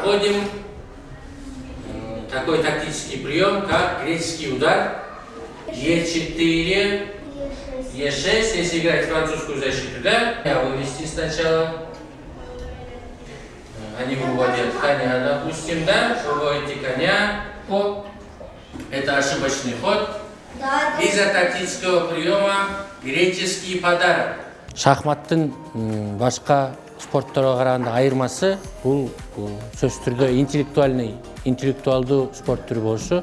проходим такой тактический прием, как греческий удар. Е4, Е6. Если играть французскую защиту, да? Я вывести сначала. Они выводят коня, допустим, да? Выводите коня. Это ошибочный ход. Из-за тактического приема греческий подарок. Шахматтын башка спортторго караганда айырмасы бул сөзсүз түрдө интеллектуалдуу спорт түрү болушу.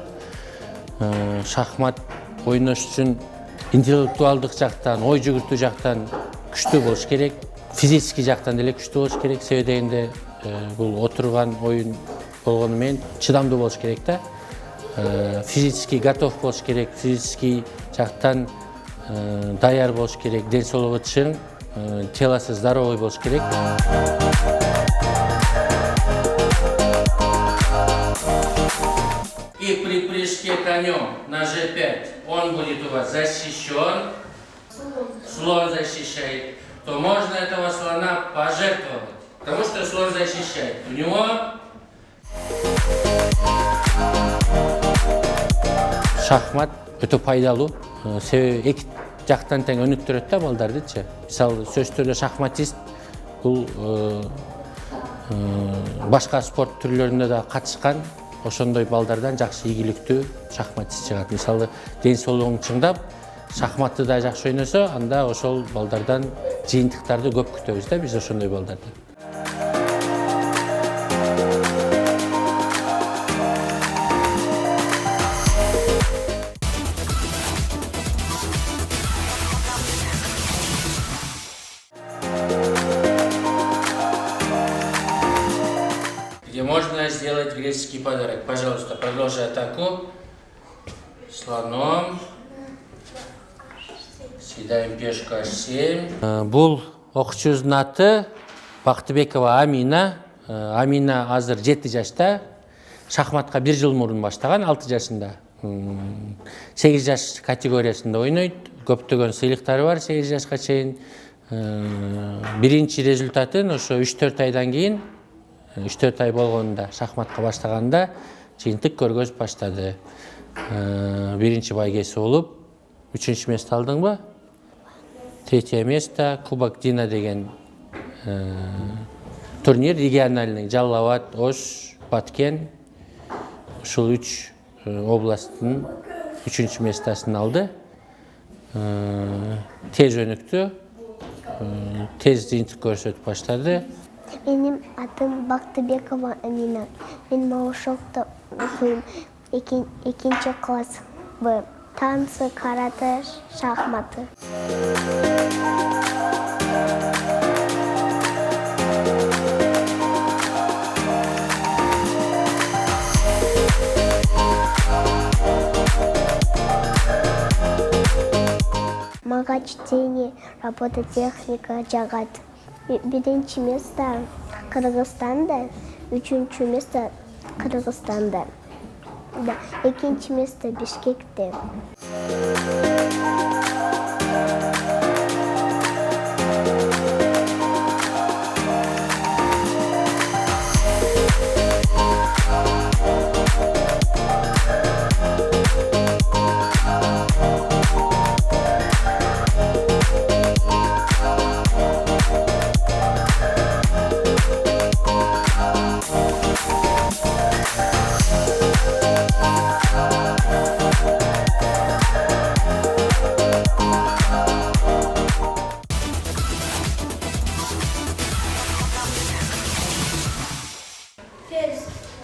Шахмат ойнош үчүн интеллектуалдык жактан, ой жүгүртүү жактан күчтүү болуш керек. Физический жактан деле күчтүү болуш керек. Себеби дегенде бул отурган оюн болгону менен чыдамдуу болуш керек да. Физически готов болуш керек, физический жактан даяр болуш керек, ден соолугу чың, телосы здоровый болуш керек. И при прыжке конем на G5 он будет у вас защищен, слон защищает, то можно этого слона пожертвовать, потому что слон защищает. У него Шахмат өтө пайдалуу. Себеби эки жактан тең өнүктүрөт да балдардычы. Мисалы сөзсүз түрдө шахматист бул башка спорт түрлөрүндө да катышкан, ошондой балдардан жакшы ийгиликтүү шахматист чыгат. Мисалы ден соолугун чыңдап, шахматты да жакшы ойносо, анда ошол балдардан жыйынтыктарды көп күтөбүз да биз ошондой балдардан. где можно сделать греческий подарок. Пожалуйста, продолжи атаку. Слоном. Съедаем пешку H7. Бул окуучубуздун аты Бактыбекова Амина. Амина азыр 7 жашта. Шахматка 1 жыл мурун баштаган, 6 жашында. 8 жаш категориясында ойнойт. Көптөгөн сыйлыктары бар 8 жашка чейин. Биринчи результатын ошо 3-4 айдан кийин 3-4 ай болгонда шахматка баштаганда жыйынтык көргөзүп баштады. Биринчи байгеси болуп, 3-чү место алдыңбы? 3 место Кубок Дина деген турнир региональный. Жалал-Абад, Ош, Баткен. Ушул 3 областтын 3-чү местосын алды. Тез өнүктү. Тез жыйынтык көрсөтүп баштады. Benim adım Baktыбекова Amina. Ben Малышов'da okuyum. İkinci klas B. Tansı, karate, şahmatı. Мага чтение, работа техника, жагат. Birinci место Кыргызстанда, 3-чү место Кыргызстанда. Да, экинчи место Бишкекте.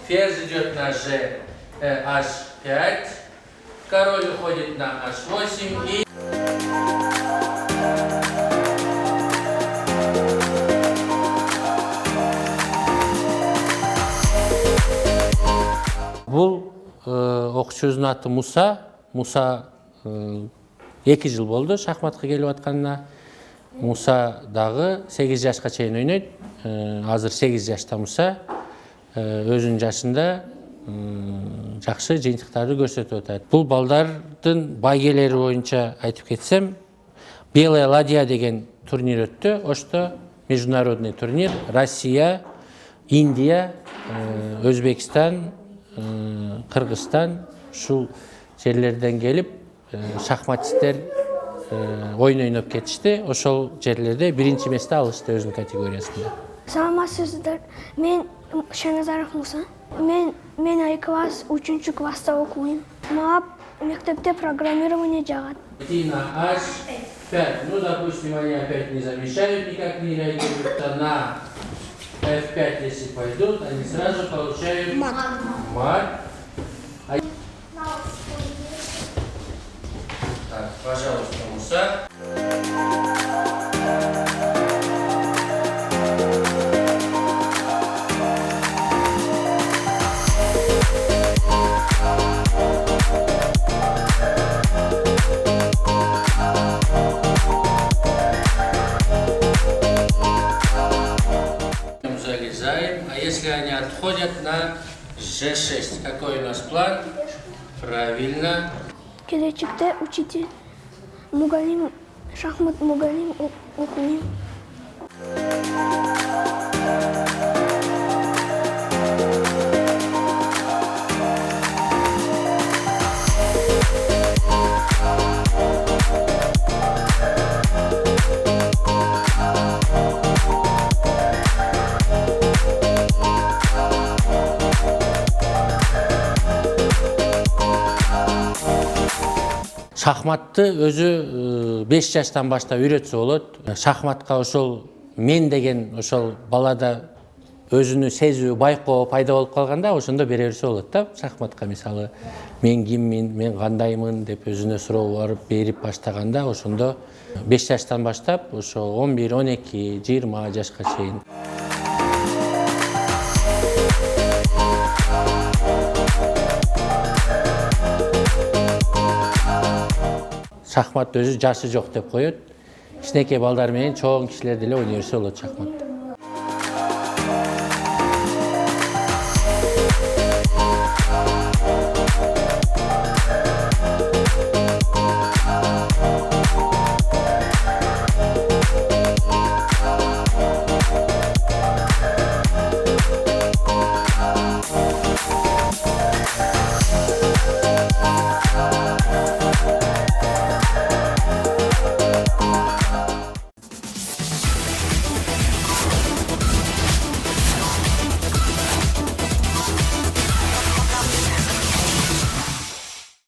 Ферзь идет на G, H5. Король уходит на H8 и... Бул окуучубуздун аты Муса. Муса 2 жыл болду шахматка келип атканына. Муса дагы 8 жашка чейин ойнойт. Азыр 8 жашта Муса. Өзүнүн жашында жакшы жыйынтыктарды көрсөтүп атат. Бул балдардын байгелери боюнча айтып кетсем, Белая ладья деген турнир өттү. Ошто международный турнир. Россия, Индия, Өзбекстан, Кыргызстан ушул жерлерден келип шахматисттер ойун ойноп кетишти. Ошол жерлерде биринчи месте алышты өзүнүн категориясында. Саламатсыздар. Мен Шаназаров Муса. Мен ай класс, 3-чү класста окуйм. Мага мектепте программирование жагат. На H5. Ну, допустим, они опять не замещают никак, не реагируют на F5, если пойдут, они сразу получают мат. Так, пожалуйста, Муса. Залезаем. А если они отходят на G6, какой у нас план? Правильно. Келечекте учитель Мугалим, шахмат Мугалим окуйм. Шахматты өзү 5 жаштан баштап үйрөтсө болот. Шахматка ошол мен деген ошол балада өзүнү сезүү, байкоо пайда болуп калганда ошондо бере берсе болот да. Шахматка мисалы мен киммин, мен кандаймын деп өзүнө суроо берип баштаганда ошондо 5 жаштан баштап ошо 11, 12, 20 жашка чейин. Шахмат өзү жашы жок деп коет. Кичинекей балдар менен чоң кишилер деле ойной берсе болот шахматты.